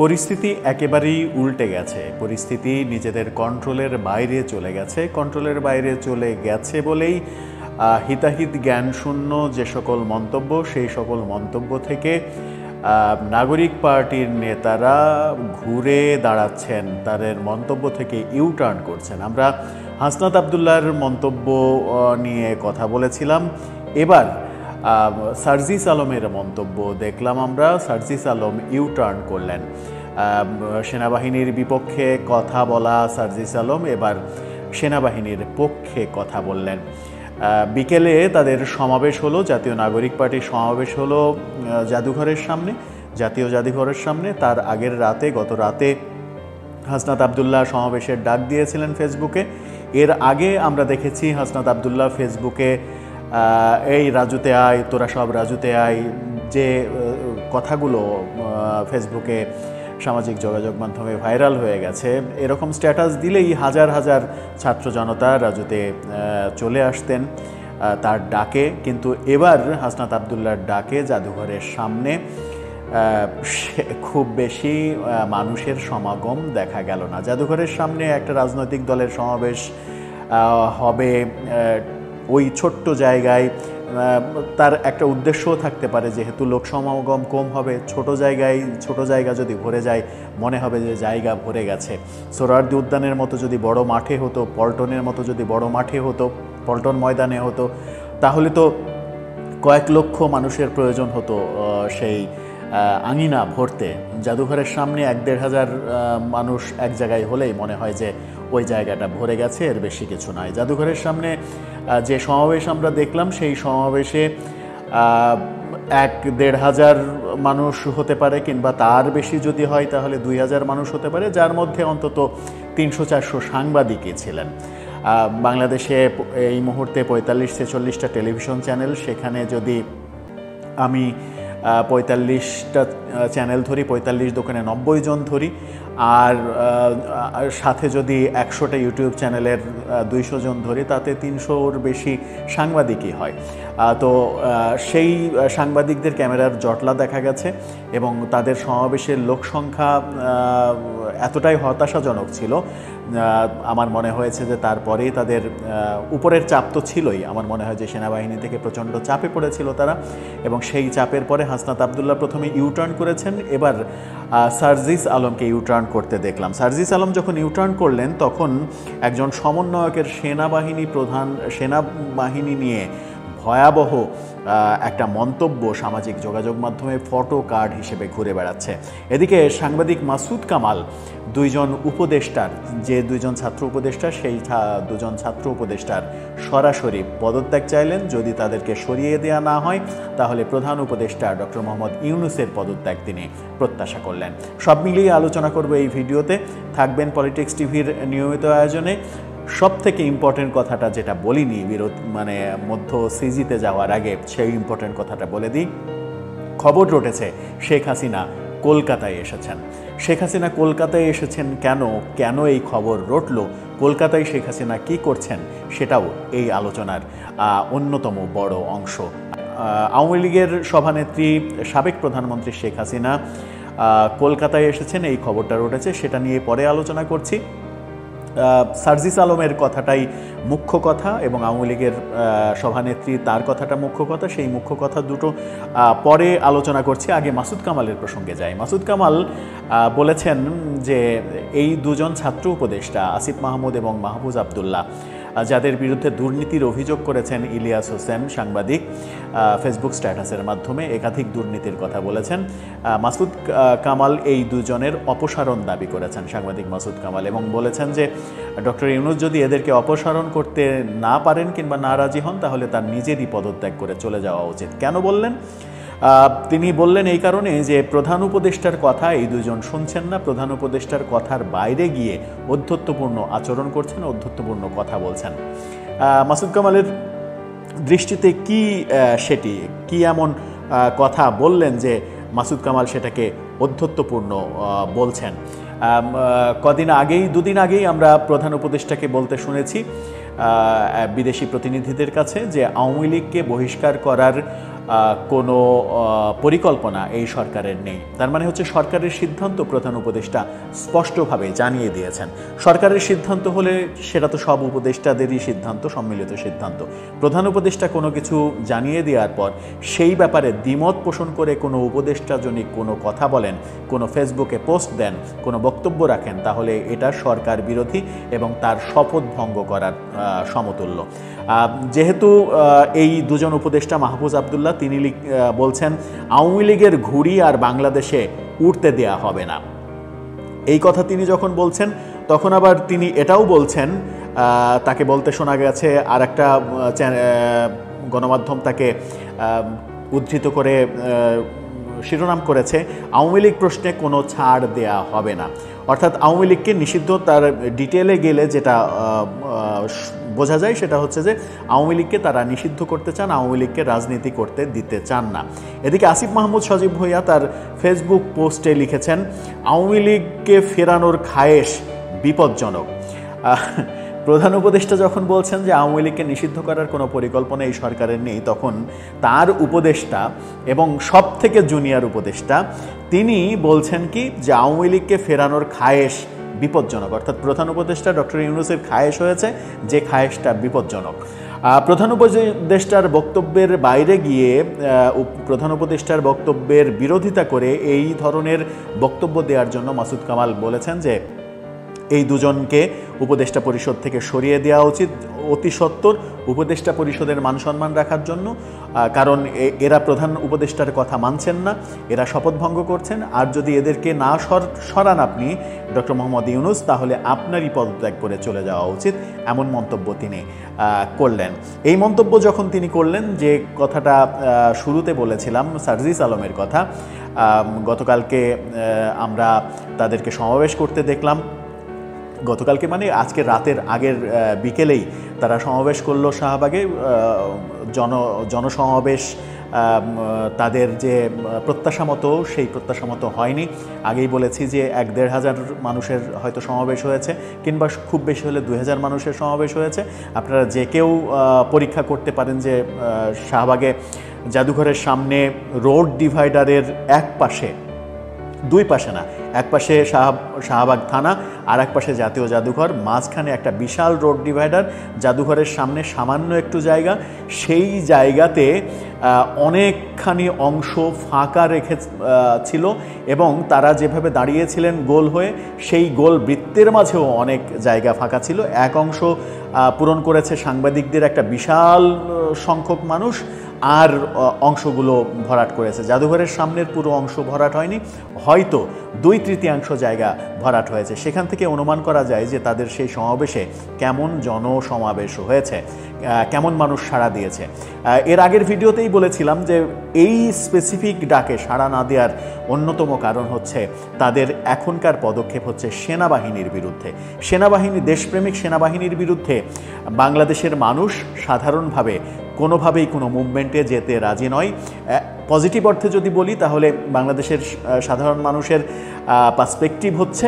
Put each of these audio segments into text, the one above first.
পরিস্থিতি একেবারেই উল্টে গেছে। পরিস্থিতি নিজেদের কন্ট্রোলের বাইরে চলে গেছে। কন্ট্রোলের বাইরে চলে গেছে বলেই হিতাহিত জ্ঞানশূন্য যে সকল মন্তব্য, সেই সকল মন্তব্য থেকে নাগরিক পার্টির নেতারা ঘুরে দাঁড়াচ্ছেন, তাদের মন্তব্য থেকে ইউটার্ন করছেন। আমরা হাসনাত আবদুল্লাহর মন্তব্য নিয়ে কথা বলেছিলাম। এবার সার্জিস আলমের মন্তব্য দেখলাম আমরা। সার্জিস আলম ইউটার্ন করলেন। সেনাবাহিনীর বিপক্ষে কথা বলা সার্জিস আলম এবার সেনাবাহিনীর পক্ষে কথা বললেন। বিকেলে তাদের সমাবেশ হলো, জাতীয় নাগরিক পার্টির সমাবেশ হলো জাদুঘরের সামনে, জাতীয় জাদুঘরের সামনে। তার আগের রাতে, গত রাতে হাসনাত আবদুল্লাহ সমাবেশের ডাক দিয়েছিলেন ফেসবুকে। এর আগে আমরা দেখেছি হাসনাত আবদুল্লাহ ফেসবুকে এই রাজুতে আয়, তোরা সব রাজুতে আয়, যে কথাগুলো ফেসবুকে সামাজিক যোগাযোগ মাধ্যমে ভাইরাল হয়ে গেছে, এরকম স্ট্যাটাস দিলেই হাজার হাজার ছাত্র জনতা রাজুতে চলে আসতেন তার ডাকে। কিন্তু এবার হাসনাত আবদুল্লাহর ডাকে জাদুঘরের সামনে খুব বেশি মানুষের সমাগম দেখা গেল না। জাদুঘরের সামনে একটা রাজনৈতিক দলের সমাবেশ হবে ওই ছোট্ট জায়গায়, তার একটা উদ্দেশ্যও থাকতে পারে, যেহেতু লোক সমাগম কম হবে, ছোট জায়গা যদি ভরে যায় মনে হবে যে জায়গা ভরে গেছে। সোহরাওয়ার্দী উদ্যানের মতো যদি বড় মাঠে হতো, পল্টনের মতো যদি বড় মাঠে হতো, পল্টন ময়দানে হতো, তাহলে তো কয়েক লক্ষ মানুষের প্রয়োজন হতো সেই আঙিনা ভরতে। জাদুঘরের সামনে 1-1.5 হাজার মানুষ এক জায়গায় হলেই মনে হয় যে ওই জায়গাটা ভরে গেছে, এর বেশি কিছু নয়। জাদুঘরের সামনে যে সমাবেশ আমরা দেখলাম, সেই সমাবেশে 1-1.5 হাজার মানুষ হতে পারে, কিংবা তার বেশি যদি হয় তাহলে 2,000 মানুষ হতে পারে, যার মধ্যে অন্তত 300-400 সাংবাদিকই ছিলেন। বাংলাদেশে এই মুহূর্তে 45-46টা টেলিভিশন চ্যানেল, সেখানে যদি আমি 45টা চ্যানেল ধরি, 45 দোকানে 90 জন ধরি, আর সাথে যদি 100টা ইউটিউব চ্যানেলের 200 জন ধরি, তাতে 300-র বেশি সাংবাদিকই হয়। তো সেই সাংবাদিকদের ক্যামেরার জটলা দেখা গেছে এবং তাদের সমাবেশের লোক সংখ্যা এতটাই হতাশাজনক ছিল, আমার মনে হয়েছে যে তারপরেই তাদের উপরের চাপ তো ছিলই, আমার মনে হয় যে সেনাবাহিনী থেকে প্রচণ্ড চাপে পড়েছিল তারা, এবং সেই চাপের পরে হাসনাত আবদুল্লাহ প্রথমে ইউটার্ন করেছেন। এবার সার্জিস আলমকে ইউটার্ন করতে দেখলাম। সার্জিস আলম যখন ইউটার্ন করলেন, তখন একজন সমন্বয়কের সেনাবাহিনী নিয়ে ভয়াবহ একটা মন্তব্য সামাজিক যোগাযোগ মাধ্যমে ফটো কার্ড হিসেবে ঘুরে বেড়াচ্ছে। এদিকে সাংবাদিক মাসুদ কামাল দুইজন উপদেষ্টার, যে দুইজন ছাত্র উপদেষ্টা, সেই দুজন ছাত্র উপদেষ্টার সরাসরি পদত্যাগ চাইলেন। যদি তাদেরকে সরিয়ে দেওয়া না হয় তাহলে প্রধান উপদেষ্টা ডক্টর মোহাম্মদ ইউনূসের পদত্যাগ তিনি প্রত্যাশা করলেন। সব মিলিয়ে আলোচনা করব এই ভিডিওতে। থাকবেন পলিটিক্স টিভির নিয়মিত আয়োজনে। সব থেকে ইম্পর্টেন্ট কথাটা যেটা বলিনি মধ্য সিজিতে যাওয়ার আগে, সেই ইম্পর্টেন্ট কথাটা বলে দিই। খবর রটেছে শেখ হাসিনা কলকাতায় এসেছেন। শেখ হাসিনা কলকাতায় এসেছেন কেন এই খবর রটল, কলকাতায় শেখ হাসিনা কী করছেন, সেটাও এই আলোচনার অন্যতম বড় অংশ। আওয়ামী লীগের সভানেত্রী, সাবেক প্রধানমন্ত্রী শেখ হাসিনা কলকাতায় এসেছেন, এই খবরটা রটেছে, সেটা নিয়ে পরে আলোচনা করছি। সার্জিস আলমের কথাটাই মুখ্য কথা এবং আওয়ামী লীগের সভানেত্রী, তার কথাটা মুখ্য কথা। সেই মুখ্য কথা দুটো পরে আলোচনা করছি। আগে মাসুদ কামালের প্রসঙ্গে যাই। মাসুদ কামাল বলেছেন যে এই দুজন ছাত্র উপদেষ্টা আসিফ মাহমুদ এবং মাহফুজ আবদুল্লাহ, যাদের বিরুদ্ধে দুর্নীতির অভিযোগ করেছেন ইলিয়াস হোসেন সাংবাদিক, ফেসবুক স্ট্যাটাসের মাধ্যমে একাধিক দুর্নীতির কথা বলেছেন। মাসুদ কামাল এই দুজনের অপসারণ দাবি করেছেন, সাংবাদিক মাসুদ কামাল, এবং বলেছেন যে ডক্টর ইউনূস যদি এদেরকে অপসারণ করতে না পারেন কিংবা না রাজি হন, তাহলে তার নিজেরই পদত্যাগ করে চলে যাওয়া উচিত। কেন বললেন? তিনি বললেন এই কারণে যে প্রধান উপদেষ্টার কথা এই দুজন শুনছেন না, প্রধান উপদেষ্টার কথার বাইরে গিয়ে অধ্যত্বপূর্ণ আচরণ করছেন, অধ্যত্বপূর্ণ কথা বলছেন। মাসুদ কামালের দৃষ্টিতে কি এমন কথা বললেন যে মাসুদ কামাল সেটাকে অধ্যত্বপূর্ণ বলছেন? দুদিন আগেই আমরা প্রধান উপদেষ্টাকে বলতে শুনেছি বিদেশি প্রতিনিধিদের কাছে যে আওয়ামী লীগকে বহিষ্কার করার কোনো পরিকল্পনা এই সরকারের নেই। তার মানে হচ্ছে সরকারের সিদ্ধান্ত প্রধান উপদেষ্টা স্পষ্টভাবে জানিয়ে দিয়েছেন। সরকারের সিদ্ধান্ত হলে সেটা তো সব উপদেষ্টাদেরই সিদ্ধান্ত, সম্মিলিত সিদ্ধান্ত। প্রধান উপদেষ্টা কোনো কিছু জানিয়ে দেওয়ার পর সেই ব্যাপারে দ্বিমত পোষণ করে কোনো উপদেষ্টাজনিক কোনো কথা বলেন, কোনো ফেসবুকে পোস্ট দেন, কোনো বক্তব্য রাখেন, তাহলে এটা সরকার বিরোধী এবং তার শপথ ভঙ্গ করার সমতুল্য। যেহেতু এই দুজন উপদেষ্টা মাহফুজ আবদুল্লাহ তিনি বলছেন আওয়ামী লীগের ঘুড়ি আর বাংলাদেশে উঠতে দেয়া হবে না, এই কথা তিনি যখন বলছেন তখন আবার তিনি এটাও বলছেন, তাকে বলতে শোনা গেছে, আর একটা গণমাধ্যম তাকে উদ্ধৃত করে শিরোনাম করেছে আওয়ামী লীগ প্রশ্নে কোনো ছাড় দেয়া হবে না। অর্থাৎ আওয়ামী লীগকে নিষিদ্ধ, তার ডিটেলে গেলে যেটা বোঝা যায় সেটা হচ্ছে যে আওয়ামী লীগকে তারা নিষিদ্ধ করতে চান, আওয়ামী লীগকে রাজনীতি করতে দিতে চান না। এদিকে আসিফ মাহমুদ সজীব ভুঁইয়া তার ফেসবুক পোস্টে লিখেছেন আওয়ামী লীগকে ফেরানোর খায়েশ বিপজ্জনক। প্রধান উপদেষ্টা যখন বলছেন যে আওয়ামী লীগকে নিষিদ্ধ করার কোনো পরিকল্পনা এই সরকারের নেই, তখন তার উপদেষ্টা এবং সব থেকে জুনিয়র উপদেষ্টা তিনি বলছেন কি যে আওয়ামী লীগকে ফেরানোর খায়েশ বিপজ্জনক। অর্থাৎ প্রধান উপদেষ্টা ডক্টর ইউনূসের খায়েশ হয়েছে যে খায়েশটা বিপজ্জনক। প্রধান উপদেষ্টার বক্তব্যের বাইরে গিয়ে প্রধান উপদেষ্টার বক্তব্যের বিরোধিতা করে এই ধরনের বক্তব্য দেওয়ার জন্য মাসুদ কামাল বলেছেন যে এই দুজনকে উপদেষ্টা পরিষদ থেকে সরিয়ে দেওয়া উচিত অতি সত্বর, উপদেষ্টা পরিষদের মান সম্মান রাখার জন্য। কারণ এরা প্রধান উপদেষ্টার কথা মানছেন না, এরা শপথভঙ্গ করছেন। আর যদি এদেরকে না সরান আপনি ডক্টর মোহাম্মদ ইউনূস, তাহলে আপনারই পদত্যাগ করে চলে যাওয়া উচিত, এমন মন্তব্য তিনি করলেন। এই মন্তব্য যখন তিনি করলেন, যে কথাটা শুরুতে বলেছিলাম সার্জিস আলমের কথা, গতকালকে আমরা তাদেরকে সমাবেশ করতে দেখলাম, গতকালকে মানে আজকে রাতের আগের বিকেলেই তারা সমাবেশ করলো শাহবাগে। জনসমাবেশ তাদের যে প্রত্যাশা মতো সেই প্রত্যাশা মতো হয়নি। আগেই বলেছি যে 1-1.5 মানুষের হয়তো সমাবেশ হয়েছে, কিংবা খুব বেশি হলে 2000 মানুষের সমাবেশ হয়েছে। আপনারা যে কেউ পরীক্ষা করতে পারেন যে শাহবাগে জাদুঘরের সামনে রোড ডিভাইডারের এক পাশে, দুই পাশে না, এক পাশে শাহবাগ থানা আর এক পাশে জাতীয় জাদুঘর, মাঝখানে একটা বিশাল রোড ডিভাইডার, জাদুঘরের সামনে সামান্য একটু জায়গা, সেই জায়গাতে অনেকখানি অংশ ফাঁকা রেখে ছিল এবং তারা যেভাবে দাঁড়িয়েছিলেন গোল হয়ে, সেই গোল বৃত্তের মাঝেও অনেক জায়গা ফাঁকা ছিল। এক অংশ পূরণ করেছে সাংবাদিকদের একটা বিশাল সংখ্যক মানুষ, আর অংশগুলো ভরাট করেছে। জাদুঘরের সামনের পুরো অংশ ভরাট হয়নি, হয়তো 2/3 জায়গা ভরাট হয়েছে। সেখান থেকে অনুমান করা যায় যে তাদের সেই সমাবেশে কেমন জনসমাবেশ হয়েছে, কেমন মানুষ সাড়া দিয়েছে। এর আগের ভিডিওতেই বলেছিলাম যে এই স্পেসিফিক ডাকে সাড়া না দেওয়ার অন্যতম কারণ হচ্ছে তাদের এখনকার পদক্ষেপ হচ্ছে সেনাবাহিনীর বিরুদ্ধে। সেনাবাহিনী, দেশপ্রেমিক সেনাবাহিনীর বিরুদ্ধে বাংলাদেশের মানুষ সাধারণভাবে কোনোভাবেই কোনো মুভমেন্টে যেতে রাজি নয়। পজিটিভ অর্থে যদি বলি, তাহলে বাংলাদেশের সাধারণ মানুষের পার্সপেক্টিভ হচ্ছে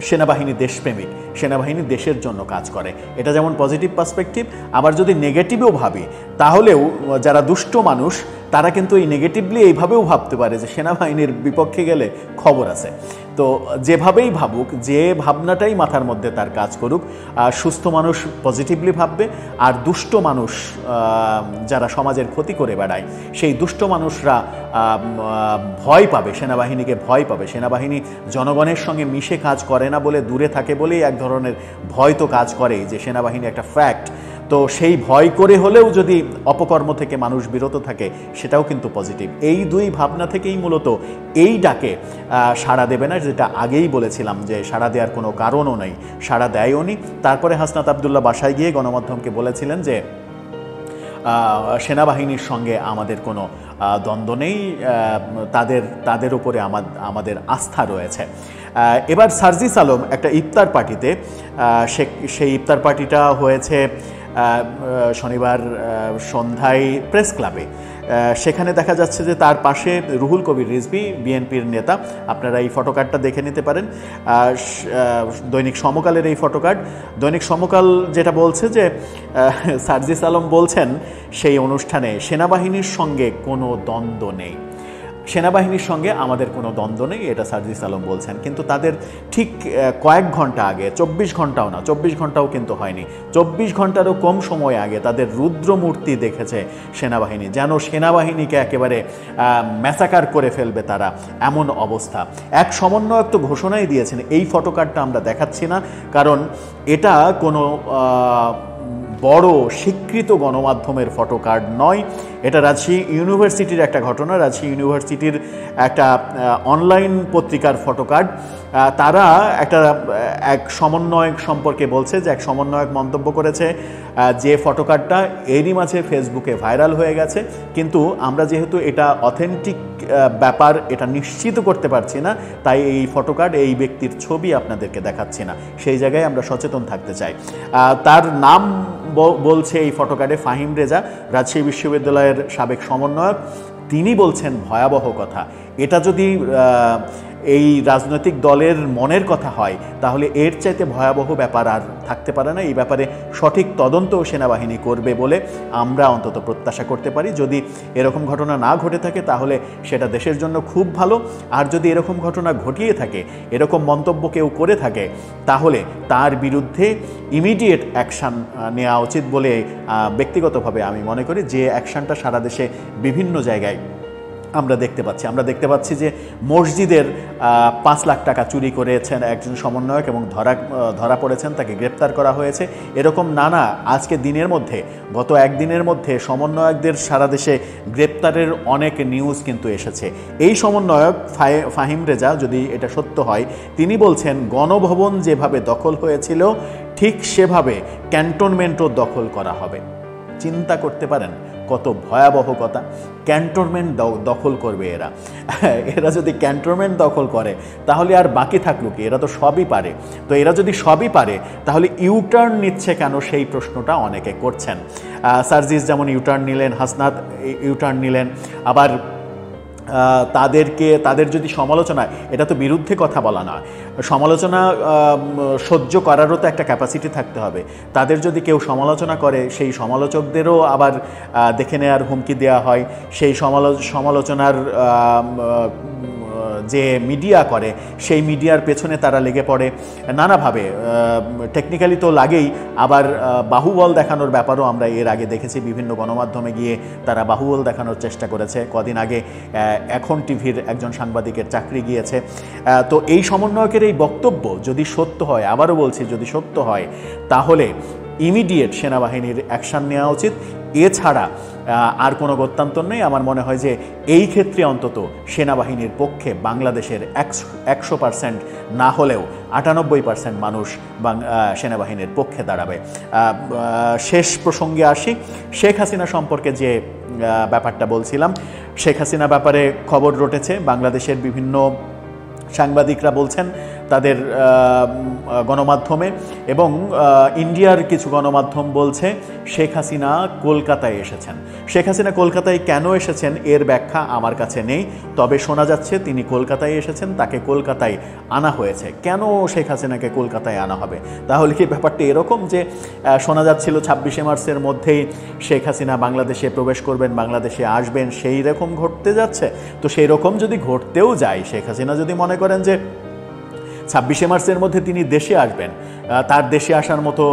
সেনাবাহিনী দেশপ্রেমিক, সেনাবাহিনী দেশের জন্য কাজ করে, এটা যেমন পজিটিভ পার্সপেক্টিভ। আবার যদি নেগেটিভও ভাবি, তাহলেও যারা দুষ্ট মানুষ তারা কিন্তু এই নেগেটিভলি এইভাবেও ভাবতে পারে যে সেনাবাহিনীর বিপক্ষে গেলে খবর আছে। তো যেভাবেই ভাবুক, যে ভাবনাটাই মাথার মধ্যে তার কাজ করুক, সুস্থ মানুষ পজিটিভলি ভাববে, আর দুষ্ট মানুষ যারা সমাজের ক্ষতি করে বেড়ায়, সেই দুষ্ট মানুষরা ভয় পাবে, সেনাবাহিনীকে ভয় পাবে। সেনাবাহিনী জনগণের সঙ্গে মিশে কাজ করে না বলে, দূরে থাকে বলেই এক ধরনের ভয় তো কাজ করেই, যে সেনাবাহিনী একটা ফ্যাক্ট। তো সেই ভয় করে হলেও যদি অপকর্ম থেকে মানুষ বিরত থাকে, সেটাও কিন্তু পজিটিভ। এই দুই ভাবনা থেকেই মূলত এই ডাকে সাড়া দেবে না, যেটা আগেই বলেছিলাম যে সাড়া দেওয়ার কোনো কারণও নেই, সাড়া দেয়ও নি। তারপরে হাসনাত আবদুল্লাহ বাসায় গিয়ে গণমাধ্যমকে বলেছিলেন যে সেনাবাহিনীর সঙ্গে আমাদের কোনো দ্বন্দ্ব নেই, তাদের উপরে আমাদের আস্থা রয়েছে। এবার সার্জিস আলম একটা ইফতার পার্টিতে, সেই ইফতার পার্টিটা হয়েছে শনিবার সন্ধ্যায় প্রেস ক্লাবে। সেখানে দেখা যাচ্ছে যে তার পাশে রুহুল কবির রিজভী, বিএনপির নেতা। আপনারা এই ফটোকার্ডটা দেখে নিতে পারেন, দৈনিক সমকালের এই ফটোকার্ড। দৈনিক সমকাল যেটা বলছে যে সার্জিস আলম বলছেন সেই অনুষ্ঠানে সেনাবাহিনীর সঙ্গে কোনো দ্বন্দ্ব নেই, সেনাবাহিনীর সঙ্গে আমাদের কোনো দ্বন্দ্ব নেই, এটা সার্জিস আলম বলছেন। কিন্তু তাদের ঠিক কয়েক ঘন্টা আগে, 24 ঘন্টাও না, 24 ঘন্টাও কিন্তু হয়নি, 24 ঘন্টারও কম সময় আগে তাদের রুদ্রমূর্তি দেখেছে সেনাবাহিনী, যেন সেনাবাহিনীকে একেবারে ম্যাসাকার করে ফেলবে তারা, এমন অবস্থা। এক সমন্বয়ক তো ঘোষণাই দিয়েছেন, এই ফটোকার্ডটা আমরা দেখাচ্ছি না, কারণ এটা কোনো বড় স্বীকৃত গণমাধ্যমের ফটোকার্ড নয়, এটা রাজশাহী ইউনিভার্সিটির একটা ঘটনা, রাজশাহী ইউনিভার্সিটির একটা অনলাইন পত্রিকার ফটোকার্ড। তারা এক সমন্বয়ক সম্পর্কে বলছে যে এক সমন্বয়ক মন্তব্য করেছে যে ফটোকার্ডটা এরই মাঝে ফেসবুকে ভাইরাল হয়ে গেছে, কিন্তু আমরা যেহেতু এটা অথেন্টিক ব্যাপার এটা নিশ্চিত করতে পারছি না, তাই এই ফটোকার্ড, এই ব্যক্তির ছবি আপনাদেরকে দেখাচ্ছি না। সেই জায়গায় আমরা সচেতন থাকতে চাই। তার নাম বলছে এই ফটোকার্ডে ফাহিম রেজা, রাজশাহী বিশ্ববিদ্যালয়ের সাবেক সমন্বয়ক। তিনি বলছেন ভয়াবহ কথা, এটা যদি এই রাজনৈতিক দলের মনের কথা হয় তাহলে এর চাইতে ভয়াবহ ব্যাপার আর থাকতে পারে না। এই ব্যাপারে সঠিক তদন্তও সেনাবাহিনী করবে বলে আমরা অন্তত প্রত্যাশা করতে পারি। যদি এরকম ঘটনা না ঘটে থাকে তাহলে সেটা দেশের জন্য খুব ভালো, আর যদি এরকম ঘটনা ঘটিয়ে থাকে, এরকম মন্তব্য কেউ করে থাকে, তাহলে তার বিরুদ্ধে ইমিডিয়েট অ্যাকশান নেওয়া উচিত বলে ব্যক্তিগতভাবে আমি মনে করি। যে অ্যাকশানটা সারা দেশে বিভিন্ন জায়গায় আমরা দেখতে পাচ্ছি যে মসজিদের 5 লাখ টাকা চুরি করেছেন একজন সমন্বয়ক এবং ধরা পড়েছেন, তাকে গ্রেপ্তার করা হয়েছে। এরকম নানা আজকে দিনের মধ্যে, গত একদিনের মধ্যে সমন্বয়কদের সারা দেশে গ্রেপ্তারের অনেক নিউজ কিন্তু এসেছে। এই সমন্বয়ক ফাহিম রেজা, যদি এটা সত্য হয়, তিনি বলছেন গণভবন যেভাবে দখল হয়েছিল ঠিক সেভাবে ক্যান্টনমেন্টও দখল করা হবে। চিন্তা করতে পারেন কত ভয়াবহ কথা, ক্যান্টনমেন্ট দখল করবে এরা। এরা যদি ক্যান্টনমেন্ট দখল করে তাহলে আর বাকি থাকলো কি? এরা তো সবই পারে। তো এরা যদি সবই পারে তাহলে ইউটার্ন নিচ্ছে কেন, সেই প্রশ্নটা অনেকে করছেন। সার্জিস যেমন ইউটার্ন নিলেন, হাসনাত ইউটার্ন নিলেন, আবার তাদের যদি সমালোচনা, এটা তো বিরুদ্ধে কথা বলা না, সমালোচনা সহ্য করারও তো একটা ক্যাপাসিটি থাকতে হবে। তাদের যদি কেউ সমালোচনা করে, সেই সমালোচকদেরও আবার দেখে নেওয়ার হুমকি দেওয়া হয়। সেই সমালোচনার যে মিডিয়া করে, সেই মিডিয়ার পেছনে তারা লেগে পড়ে নানাভাবে। টেকনিক্যালি তো লাগেই, আবার বাহুবল দেখানোর ব্যাপারও আমরা এর আগে দেখেছি। বিভিন্ন গণমাধ্যমে গিয়ে তারা বাহুবল দেখানোর চেষ্টা করেছে। কদিন আগে এখন টিভির একজন সাংবাদিকের চাকরি গিয়েছে। তো এই সমন্বয়কের এই বক্তব্য যদি সত্য হয়, আবারও বলছি যদি সত্য হয়, তাহলে ইমিডিয়েট সেনাবাহিনীর অ্যাকশান নেওয়া উচিত। এছাড়া আর কোনো গত্যন্তর নেই। আমার মনে হয় যে এই ক্ষেত্রে অন্তত সেনাবাহিনীর পক্ষে বাংলাদেশের 100% না হলেও 98% মানুষ সেনাবাহিনীর পক্ষে দাঁড়াবে। শেষ প্রসঙ্গে আসি, শেখ হাসিনা সম্পর্কে যে ব্যাপারটা বলছিলাম, শেখ হাসিনা ব্যাপারে খবর রটেছে। বাংলাদেশের বিভিন্ন সাংবাদিকরা বলছেন তাদের গণমাধ্যমে, এবং ইন্ডিয়ার কিছু গণমাধ্যম বলছে শেখ হাসিনা কলকাতায় এসেছেন। শেখ হাসিনা কলকাতায় কেন এসেছেন এর ব্যাখ্যা আমার কাছে নেই, তবে শোনা যাচ্ছে তিনি কলকাতায় এসেছেন, তাকে কলকাতায় আনা হয়েছে। কেন শেখ হাসিনাকে কলকাতায় আনা হবে? তাহলে কি ব্যাপারটা এরকম যে শোনা যাচ্ছিল 26শে মার্চের মধ্যেই শেখ হাসিনা বাংলাদেশে প্রবেশ করবেন, বাংলাদেশে আসবেন, সেই রকম ঘটতে যাচ্ছে? তো সেই রকম যদি ঘটতেও যায়, শেখ হাসিনা যদি মনে করেন যে 26শে মার্চের মধ্যে তিনি দেশে আসবেন, তার দেশে আসার মতো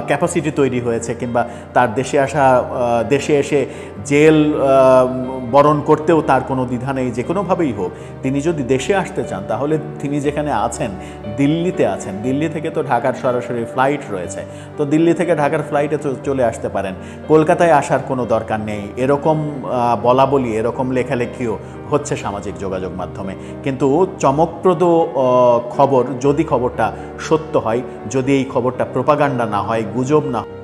ক্যাপাসিটি তৈরি হয়েছে, কিংবা তার দেশে এসে জেল বরণ করতেও তার কোনো দ্বিধা নেই, যে কোনোভাবেই হোক তিনি যদি দেশে আসতে চান, তাহলে তিনি যেখানে আছেন, দিল্লিতে আছেন, দিল্লি থেকে তো ঢাকার সরাসরি ফ্লাইট রয়েছে, তো দিল্লি থেকে ঢাকার ফ্লাইটে চলে আসতে পারেন, কলকাতায় আসার কোনো দরকার নেই। এরকম বলাবলি, এরকম লেখালেখিও হচ্ছে সামাজিক যোগাযোগ মাধ্যমে। কিন্তু চমকপ্রদ খবর, যদি খবরটা সত্য হয়, যদি এই খবরটা প্রোপাগান্ডা না হয়, গুজব না হয়,